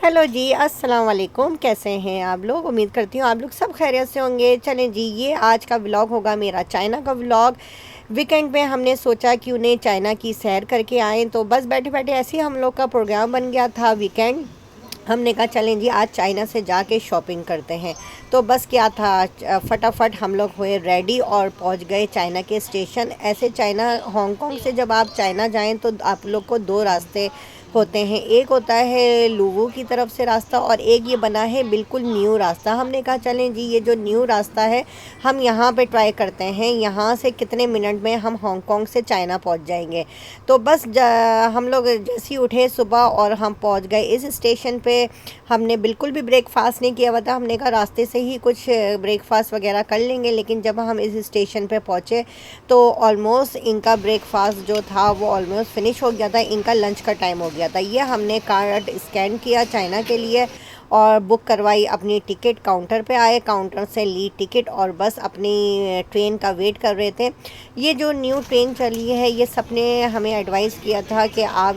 Hello जी, अस्सलाम वालेकुम। कैसे हैं आप लोग? उम्मीद करती हूँ आप लोग सब खैरियत से होंगे। चलें जी, ये आज का व्लॉग होगा मेरा चाइना का व्लॉग। वीकेंड में हमने सोचा क्यों नहीं चाइना की सैर करके आएँ, तो बस बैठे बैठे ऐसे ही हम लोग का प्रोग्राम बन गया था वीकेंड। हमने कहा चलें जी आज चाइना से जाके शॉपिंग करते हैं। तो बस क्या था, फटाफट हम लोग हुए रेडी और पहुंच गए चाइना के स्टेशन। ऐसे चाइना हांगकांग से जब आप चाइना जाएं तो आप लोग को दो रास्ते होते हैं। एक होता है लुवु की तरफ से रास्ता और एक ये बना है बिल्कुल न्यू रास्ता। हमने कहा चलें जी ये जो न्यू रास्ता है हम यहाँ पे ट्राई करते हैं, यहाँ से कितने मिनट में हम हांगकांग से चाइना पहुँच जाएंगे। तो बस हम लोग जैसे ही उठे सुबह और हम पहुँच गए इस स्टेशन पे। हमने बिल्कुल भी ब्रेकफास्ट नहीं किया हुआ था। हमने कहा रास्ते से ही कुछ ब्रेकफास्ट वगैरह कर लेंगे, लेकिन जब हम इस स्टेशन पे पहुँचे तो ऑलमोस्ट इनका ब्रेकफास्ट जो था वो ऑलमोस्ट फिनिश हो गया था। इनका लंच का टाइम हो गया था। ये हमने कार्ड स्कैन किया चाइना के लिए और बुक करवाई, अपनी टिकट काउंटर पे आए, काउंटर से ली टिकट और बस अपनी ट्रेन का वेट कर रहे थे। ये जो न्यू ट्रेन चली है ये सबने हमें एडवाइस किया था कि आप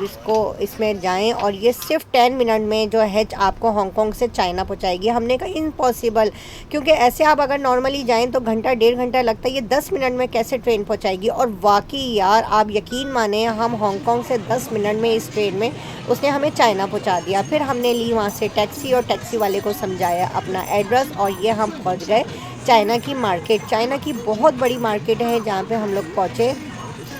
इसमें जाएं और ये सिर्फ 10 मिनट में जो है आपको हांगकांग से चाइना पहुंचाएगी। हमने कहा इम्पॉसिबल, क्योंकि ऐसे आप अगर नॉर्मली जाएं तो घंटा डेढ़ घंटा लगता है, ये 10 मिनट में कैसे ट्रेन पहुंचाएगी। और वाकई यार आप यकीन माने हम हांगकांग से 10 मिनट में इस ट्रेन में उसने हमें चाइना पहुंचा दिया। फिर हमने ली वहाँ से टैक्सी और टैक्सी वाले को समझाया अपना एड्रेस और ये हम पहुंच गए चाइना की मार्केट। चाइना की बहुत बड़ी मार्केट है जहाँ पे हम लोग पहुँचे।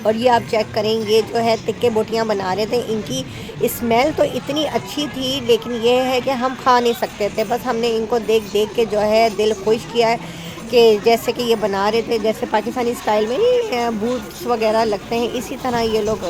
और ये आप चेक करें, ये जो है तिक्के बोटियाँ बना रहे थे, इनकी स्मेल तो इतनी अच्छी थी, लेकिन ये है कि हम खा नहीं सकते थे। बस हमने इनको देख देख के जो है दिल खुश किया है कि जैसे कि ये बना रहे थे जैसे पाकिस्तानी स्टाइल में नहीं बूट्स वगैरह लगते हैं, इसी तरह ये लोग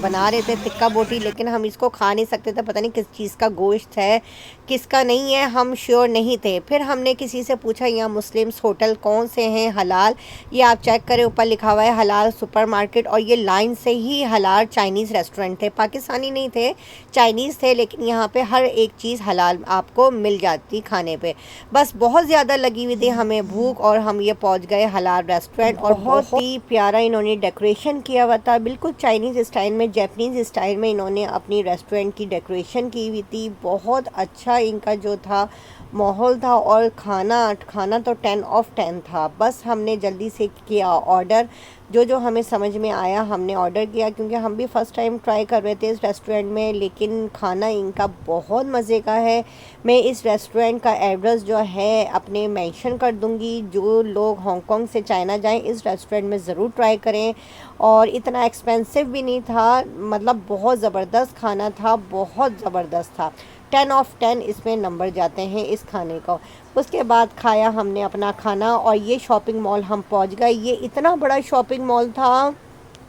बना रहे थे तिक्का बोटी। लेकिन हम इसको खा नहीं सकते थे, पता नहीं किस चीज़ का गोश्त है किसका नहीं है, हम श्योर नहीं थे। फिर हमने किसी से पूछा यहाँ मुस्लिम्स होटल कौन से हैं हलाल। ये आप चेक करें ऊपर लिखा हुआ है हलाल सुपरमार्केट, और ये लाइन से ही हलाल चाइनीज़ रेस्टोरेंट थे, पाकिस्तानी नहीं थे, चाइनीज़ थे। लेकिन यहाँ पे हर एक चीज़ हलाल आपको मिल जाती खाने पे। बस बहुत ज़्यादा लगी हुई थी हमें भूख और हम ये पहुँच गए हलाल रेस्टोरेंट। और बहुत ही प्यारा इन्होंने डेकोरेशन किया हुआ था, बिल्कुल चाइनीज़ स्टाइल में, जैपनीज़ स्टाइल में इन्होंने अपनी रेस्टोरेंट की डेकोरेशन की हुई थी। बहुत अच्छा इनका जो था माहौल था और खाना तो 10 ऑफ 10 था। बस हमने जल्दी से किया ऑर्डर, जो हमें समझ में आया हमने ऑर्डर किया, क्योंकि हम भी फ़र्स्ट टाइम ट्राई कर रहे थे इस रेस्टोरेंट में। लेकिन खाना इनका बहुत मज़े का है। मैं इस रेस्टोरेंट का एड्रेस जो है अपने मेंशन कर दूंगी। जो लोग हांगकांग से चाइना जाएं इस रेस्टोरेंट में ज़रूर ट्राई करें। और इतना एक्सपेंसिव भी नहीं था, मतलब बहुत ज़बरदस्त खाना था, बहुत ज़बरदस्त था। 10 ऑफ 10 इसमें नंबर जाते हैं इस खाने को। उसके बाद खाया हमने अपना खाना और ये शॉपिंग मॉल हम पहुंच गए। ये इतना बड़ा शॉपिंग मॉल था,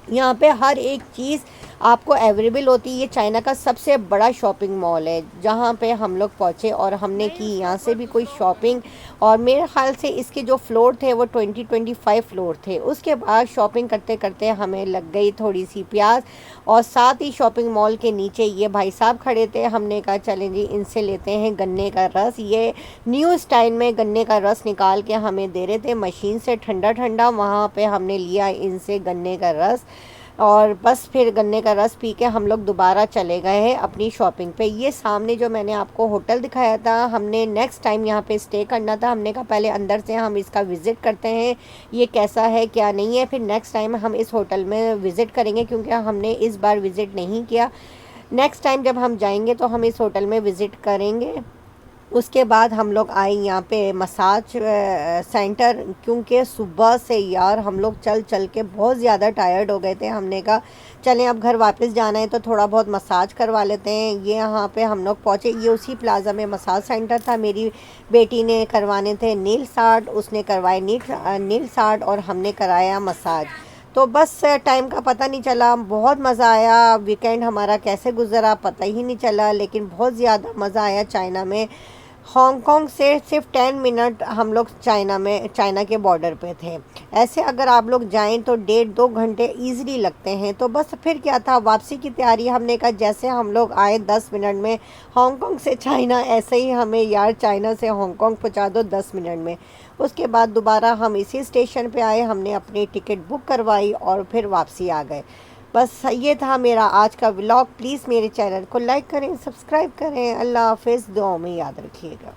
यहाँ पे हर एक चीज़ आपको अवेलेबल होती है। ये चाइना का सबसे बड़ा शॉपिंग मॉल है जहाँ पे हम लोग पहुँचे और हमने की यहाँ से भी कोई शॉपिंग। और मेरे ख़्याल से इसके जो फ्लोर थे वो 25 फ्लोर थे। उसके बाद शॉपिंग करते करते हमें लग गई थोड़ी सी प्यास, और साथ ही शॉपिंग मॉल के नीचे ये भाई साहब खड़े थे। हमने कहा चलें जी इनसे लेते हैं गन्ने का रस। ये न्यू स्टाइल में गन्ने का रस निकाल के हमें दे रहे थे मशीन से, ठंडा ठंडा। वहाँ पे हमने लिया इनसे गन्ने का रस और बस फिर गन्ने का रस पी के हम लोग दोबारा चले गए हैं अपनी शॉपिंग पे। ये सामने जो मैंने आपको होटल दिखाया था, हमने नेक्स्ट टाइम यहाँ पे स्टे करना था। हमने कहा पहले अंदर से हम इसका विज़िट करते हैं ये कैसा है क्या नहीं है, फिर नेक्स्ट टाइम हम इस होटल में विज़िट करेंगे, क्योंकि हमने इस बार विज़िट नहीं किया। नेक्स्ट टाइम जब हम जाएंगे तो हम इस होटल में विज़िट करेंगे। उसके बाद हम लोग आए यहाँ पे मसाज सेंटर, क्योंकि सुबह से यार हम लोग चल चल के बहुत ज़्यादा टायर्ड हो गए थे। हमने कहा चलें अब घर वापस जाना है तो थोड़ा बहुत मसाज करवा लेते हैं। ये यहाँ पे हम लोग पहुँचे, ये उसी प्लाजा में मसाज सेंटर था। मेरी बेटी ने करवाने थे नील्स आर्ट, उसने करवाए नील्स आर्ट और हमने कराया मसाज। तो बस टाइम का पता नहीं चला, बहुत मज़ा आया। वीकेंड हमारा कैसे गुजरा पता ही नहीं चला, लेकिन बहुत ज़्यादा मज़ा आया चाइना में। हांगकांग से सिर्फ 10 मिनट हम लोग चाइना के बॉर्डर पे थे। ऐसे अगर आप लोग जाएं तो 1.5-2 घंटे ईज़िली लगते हैं। तो बस फिर क्या था, वापसी की तैयारी। हमने कहा जैसे हम लोग आए 10 मिनट में हांगकांग से चाइना, ऐसे ही हमें यार चाइना से हांगकांग पहुंचा दो 10 मिनट में। उसके बाद दोबारा हम इसी स्टेशन पे आए, हमने अपनी टिकट बुक करवाई और फिर वापसी आ गए। बस ये था मेरा आज का व्लॉग। प्लीज़ मेरे चैनल को लाइक करें, सब्सक्राइब करें। अल्लाह हाफ़िज़, दुआओं में याद रखिएगा।